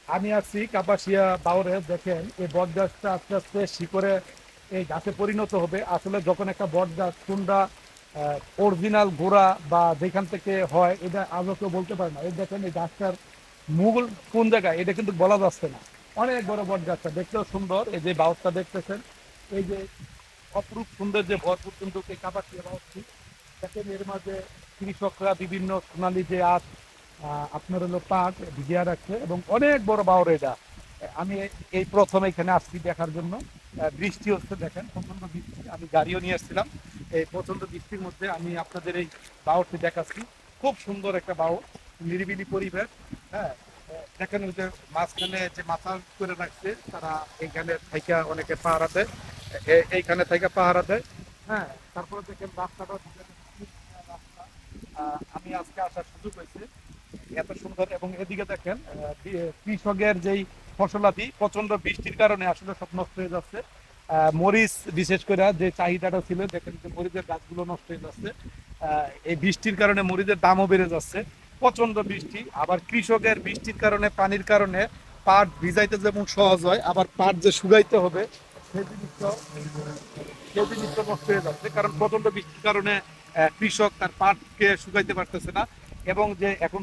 আমি আছি কাপাসিয়া বাউরে। দেখেন এই বট গাছটা আস্তে আস্তে শিকড়ে এই গাছে পরিণত হবে। আসলে যখন একটা বট গাছ কোনটা অরিজিনাল গোড়া বা যেখান থেকে হয় এটা আজও কেউ বলতে পারে না। এই দেখেন এই গাছটার মূল কোন জায়গায় এটা কিন্তু বলা যাচ্ছে না। অনেক বড় বট গাছটা, দেখতেও সুন্দর। এই যে বাউরটা দেখতেছেন, এই যে অপরূপ সুন্দর যে ভরপুর কিন্তু এই কাপাসিয়া বাউরটি। দেখেন এর মাঝে কৃষকরা বিভিন্ন সোনালী যে আখ, আপনার হলো পাট ভিজিয়ে রাখছে এবং অনেক বড় বাউর এটা। আমি এই প্রথম এখানে আসছি দেখার জন্য। বৃষ্টি হচ্ছে, দেখেন প্রচন্ড বৃষ্টি। আমি গাড়িও নিয়ে এসেছিলাম। এই প্রচন্ড বৃষ্টির মধ্যে আমি আপনাদের এই বাউরটি দেখাচ্ছি। খুব সুন্দর একটা বাউর, নিরিবিলি পরিবেশ। হ্যাঁ, দেখেন ওই যে মাঝখানে যে মাথা করে রাখছে তারা, এইখানে থাইকা অনেকে পাহারা দেয়। এইখানে থাইকা পাহারা দেয়। হ্যাঁ, তারপরে দেখেন রাস্তাটা, রাস্তা আমি আজকে আসার সুযোগ হয়েছে, এত সুন্দর। এবং এদিকে দেখেন কৃষকের যেই ফসলাদি প্রচন্ড বৃষ্টির কারণে আসলে সব নষ্ট হয়ে যাচ্ছে। মরিচ বিশেষ করে যে চাহিদাটা ছিল, দেখেন যে মরিচের গাছগুলো নষ্ট হয়ে যাচ্ছে। এই বৃষ্টির কারণে মরিচের দামও বেড়ে যাচ্ছে। প্রচন্ড বৃষ্টি, আবার কৃষকের বৃষ্টির কারণে পানির কারণে পাট ভিজাইতে যেমন সহজ হয়, আবার পাট যে শুকাইতে হবে সেই জিনিসটাও সেই জিনিসটা নষ্ট হয়ে যাচ্ছে। কারণ প্রচন্ড বৃষ্টির কারণে কৃষক তার পাটকে শুকাইতে পারতেছে না। এবং যে এখন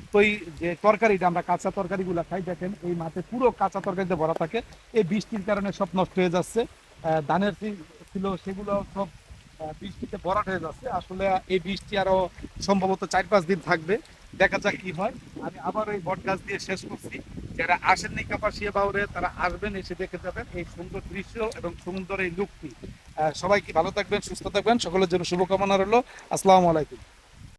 যে তরকারিটা আমরা কাঁচা তরকারিগুলো খাই, দেখেন এই মাঠে পুরো কাঁচা তরকারিতে ভরা থাকে। এই বৃষ্টির কারণে সব নষ্ট হয়ে যাচ্ছে। ধানের ছিল সেগুলো সব বৃষ্টিতে ভরাট হয়ে যাচ্ছে। আসলে এই বৃষ্টি আরো সম্ভবত 4-5 দিন থাকবে। দেখা যাক কি হয়। আমি আবার ওই বট গাছ দিয়ে শেষ করছি। যারা আসেননি কাপাসিয়া বাউরে তারা আসবেন, এসে দেখে যাবেন এই সুন্দর দৃশ্য এবং সুন্দর এই লুকটি। সবাই কি ভালো থাকবেন, সুস্থ থাকবেন, সকলের জন্য শুভকামনা রইল। আসসালামু আলাইকুম।